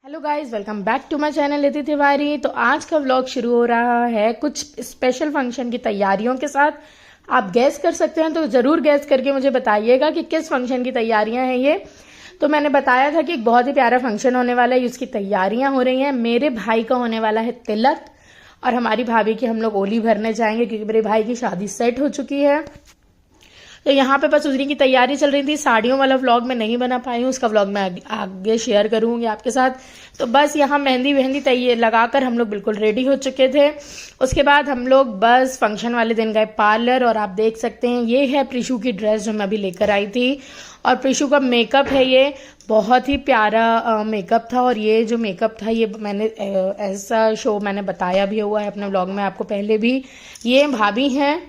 Hello guys, welcome back to my channel Aditi Tiwari. तो आज का व्लॉग शुरू हो रहा है कुछ स्पेशल फंक्शन की तैयारियों के साथ। आप गैस कर सकते हैं तो ज़रूर गैस करके मुझे बताइएगा कि किस फंक्शन की तैयारियां हैं ये। तो मैंने बताया था कि एक बहुत ही प्यारा फंक्शन होने वाला है, उसकी तैयारियां हो रही हैं। मेरे भाई का होने वाला है तिलक और हमारी भाभी की हम लोग ओली भरने जाएंगे क्योंकि मेरे भाई की शादी सेट हो चुकी है। तो यहाँ पे बस उसी की तैयारी चल रही थी। साड़ियों वाला व्लॉग मैं नहीं बना पाई हूँ, उसका व्लॉग मैं आगे शेयर करूँगी आपके साथ। तो बस यहाँ मेहंदी वहंदी तैयार लगाकर हम लोग बिल्कुल रेडी हो चुके थे। उसके बाद हम लोग बस फंक्शन वाले दिन गए पार्लर और आप देख सकते हैं ये है प्रिशु की ड्रेस जो मैं अभी लेकर आई थी। और प्रिशु का मेकअप है, ये बहुत ही प्यारा मेकअप था। और ये जो मेकअप था ये मैंने ऐसा शो मैंने बताया भी हुआ है अपने व्लॉग में आपको पहले भी। ये भाभी हैं,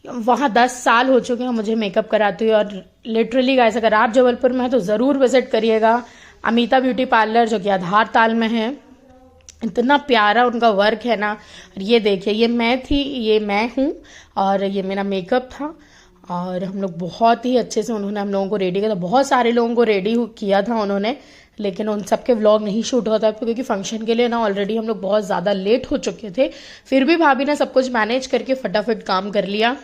वहाँ 10 साल हो चुके हैं मुझे मेकअप कराते हुए। और लिटरली गाइस, अगर आप जबलपुर में हैं तो ज़रूर विजिट करिएगा अमिता ब्यूटी पार्लर जो कि आधार ताल में है। इतना प्यारा उनका वर्क है ना। ये देखिए, ये मैं थी, ये मैं हूँ और ये मेरा मेकअप था। और हम लोग बहुत ही अच्छे से उन्होंने हम लोगों को रेडी किया था। बहुत सारे लोगों को रेडी किया था उन्होंने, लेकिन उन सबके व्लॉग नहीं शूट होता क्योंकि फंक्शन के लिए ना ऑलरेडी हम लोग बहुत ज़्यादा लेट हो चुके थे। फिर भी भाभी ने सब कुछ मैनेज करके फटाफट काम कर लिया।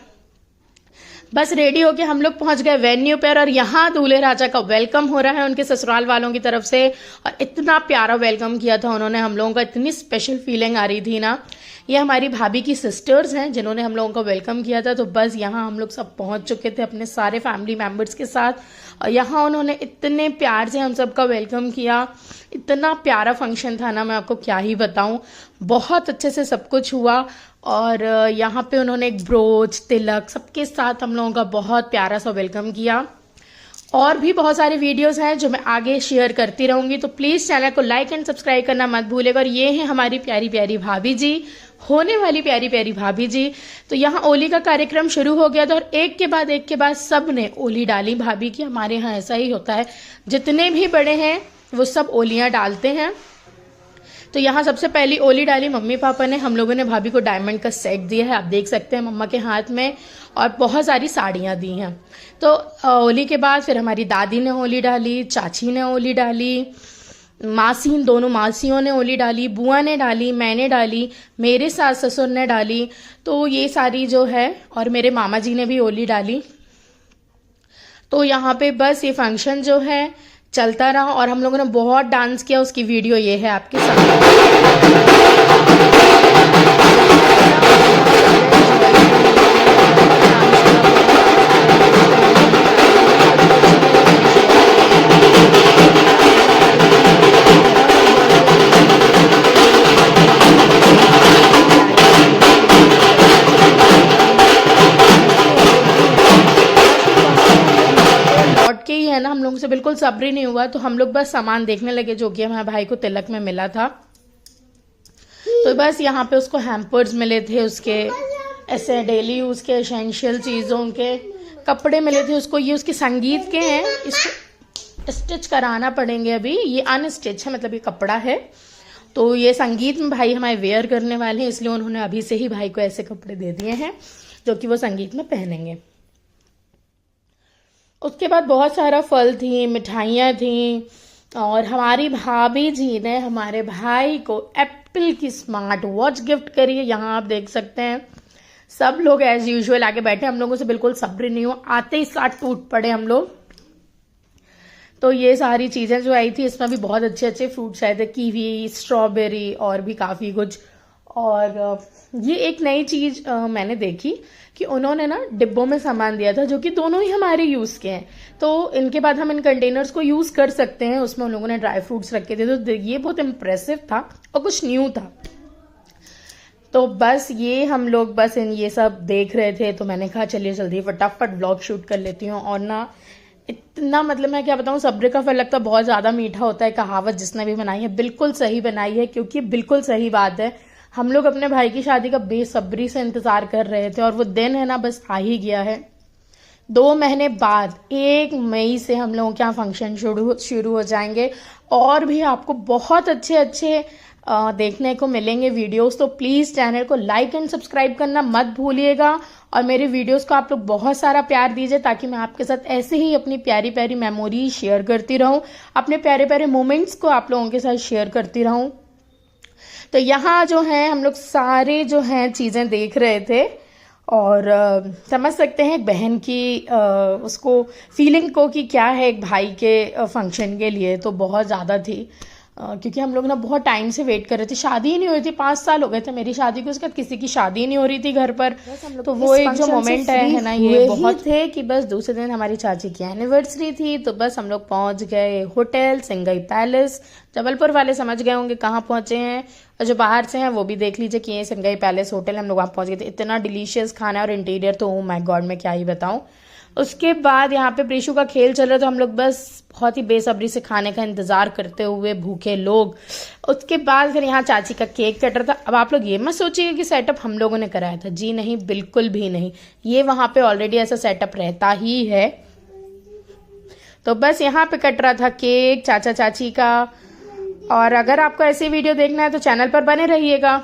बस रेडी होके हम लोग पहुंच गए वेन्यू पर और यहाँ दूल्हे राजा का वेलकम हो रहा है उनके ससुराल वालों की तरफ से। और इतना प्यारा वेलकम किया था उन्होंने हम लोगों का, इतनी स्पेशल फीलिंग आ रही थी ना। ये हमारी भाभी की सिस्टर्स हैं जिन्होंने हम लोगों का वेलकम किया था। तो बस यहाँ हम लोग सब पहुंच चुके थे अपने सारे फैमिली मेम्बर्स के साथ। और यहाँ उन्होंने इतने प्यार से हम सबका वेलकम किया। इतना प्यारा फंक्शन था ना, मैं आपको क्या ही बताऊं। बहुत अच्छे से सब कुछ हुआ। और यहाँ पे उन्होंने एक ब्रोच तिलक सबके साथ हम लोगों का बहुत प्यारा सा वेलकम किया। और भी बहुत सारे वीडियोस हैं जो मैं आगे शेयर करती रहूंगी। तो प्लीज़ चैनल को लाइक एंड सब्सक्राइब करना मत भूलिएगा। और ये है हमारी प्यारी प्यारी भाभी जी, होने वाली प्यारी प्यारी भाभी जी। तो यहाँ ओली का कार्यक्रम शुरू हो गया था और एक के बाद सब ने ओली डाली भाभी की। हमारे यहाँ ऐसा ही होता है, जितने भी बड़े हैं वो सब ओलियाँ डालते हैं। तो यहाँ सबसे पहली ओली डाली मम्मी पापा ने। हम लोगों ने भाभी को डायमंड का सेट दिया है, आप देख सकते हैं मम्मा के हाथ में। और बहुत सारी साड़ियाँ दी हैं। तो ओली के बाद फिर हमारी दादी ने ओली डाली, चाची ने ओली डाली, मासी, दोनों मासियों ने ओली डाली, बुआ ने डाली, मैंने डाली, मेरे सास ससुर ने डाली। तो ये सारी जो है, और मेरे मामा जी ने भी ओली डाली। तो यहाँ पे बस ये फंक्शन जो है चलता रहा और हम लोगों ने बहुत डांस किया। उसकी वीडियो ये है आपके सामने। के ही है ना, हम लोगों से बिल्कुल सब्र ही नहीं हुआ। तो हम लोग बस सामान देखने लगे जो कि हमारे भाई को तिलक में मिला था। तो बस यहाँ पे उसको हैम्पर्स मिले थे, उसके ऐसे डेली यूज के एसेंशियल चीजों के कपड़े मिले थे उसको। ये उसके संगीत के हैं, इसको स्टिच कराना पड़ेंगे अभी। ये अनस्टिच है, मतलब ये कपड़ा है। तो ये संगीत में भाई हमारे वेयर करने वाले हैं, इसलिए उन्होंने अभी से ही भाई को ऐसे कपड़े दे दिए हैं जो कि वो संगीत में पहनेंगे। उसके बाद बहुत सारा फल थी, मिठाइयाँ थी। और हमारी भाभी जी ने हमारे भाई को एप्पल की स्मार्ट वॉच गिफ्ट करी है। यहाँ आप देख सकते हैं सब लोग एज यूजुअल आके बैठे। हम लोगों से बिल्कुल सब्र नहीं हो, आते ही साथ टूट पड़े हम लोग। तो ये सारी चीज़ें जो आई थी, इसमें भी बहुत अच्छे अच्छे फ्रूट्स आए थे, कीवी, स्ट्रॉबेरी और भी काफ़ी कुछ। और ये एक नई चीज़ मैंने देखी कि उन्होंने ना डिब्बों में सामान दिया था जो कि दोनों ही हमारे यूज़ के हैं। तो इनके बाद हम इन कंटेनर्स को यूज़ कर सकते हैं। उसमें उन लोगों ने ड्राई फ्रूट्स रखे थे। तो ये बहुत इम्प्रेसिव था और कुछ न्यू था। तो बस ये हम लोग बस ये सब देख रहे थे। तो मैंने कहा चलिए जल्दी फटाफट व्लॉग शूट कर लेती हूँ। और ना इतना, मतलब मैं क्या बताऊँ, सब्र का फल लगता बहुत ज़्यादा मीठा होता है। कहावत जिसने भी बनाई है बिल्कुल सही बनाई है, क्योंकि बिल्कुल सही बात है। हम लोग अपने भाई की शादी का बेसब्री से इंतजार कर रहे थे और वो दिन है ना बस आ ही गया है। 2 महीने बाद 1 मई से हम लोगों के यहाँ फंक्शन शुरू हो जाएंगे। और भी आपको बहुत अच्छे अच्छे देखने को मिलेंगे वीडियोस। तो प्लीज़ चैनल को लाइक एंड सब्सक्राइब करना मत भूलिएगा और मेरे वीडियोस को आप लोग बहुत सारा प्यार दीजिए ताकि मैं आपके साथ ऐसे ही अपनी प्यारी प्यारी मेमोरी शेयर करती रहूं, अपने प्यारे प्यारे मोमेंट्स को आप लोगों के साथ शेयर करती रहूं। तो यहाँ जो है हम लोग सारे जो हैं चीज़ें देख रहे थे और समझ सकते हैं एक बहन की उसको फीलिंग को कि क्या है एक भाई के फंक्शन के लिए। तो बहुत ज़्यादा थी क्योंकि हम लोग ना बहुत टाइम से वेट कर रहे थे, शादी ही नहीं हुई थी, 5 साल हो गए थे मेरी शादी को, उसके बाद किसी की शादी ही नहीं हो रही थी घर पर। तो वो एक जो मोमेंट है ना ये बहुत थे कि बस दूसरे दिन हमारी चाची की एनिवर्सरी थी। तो बस हम लोग पहुंच गए होटल संगई पैलेस। जबलपुर वाले समझ गए होंगे कहाँ पहुंचे हैं और जो बाहर से हैं वो भी देख लीजिए कि ये संगई पैलेस होटल। हम लोग वहाँ पहुंच गए थे। इतना डिलीशियस खाना और इंटीरियर तो ओ माय गॉड मैं क्या ही बताऊं। उसके बाद यहाँ पे प्रीशु का खेल चल रहा था, हम लोग बस बहुत ही बेसब्री से खाने का इंतजार करते हुए भूखे लोग। उसके बाद फिर यहाँ चाची का केक कट रहा था। अब आप लोग ये मत सोचिए कि सेटअप हम लोगों ने कराया था, जी नहीं, बिल्कुल भी नहीं। ये वहाँ पे ऑलरेडी ऐसा सेटअप रहता ही है। तो बस यहाँ पे कट रहा था केक चाचा चाची का। और अगर आपको ऐसी वीडियो देखना है तो चैनल पर बने रहिएगा।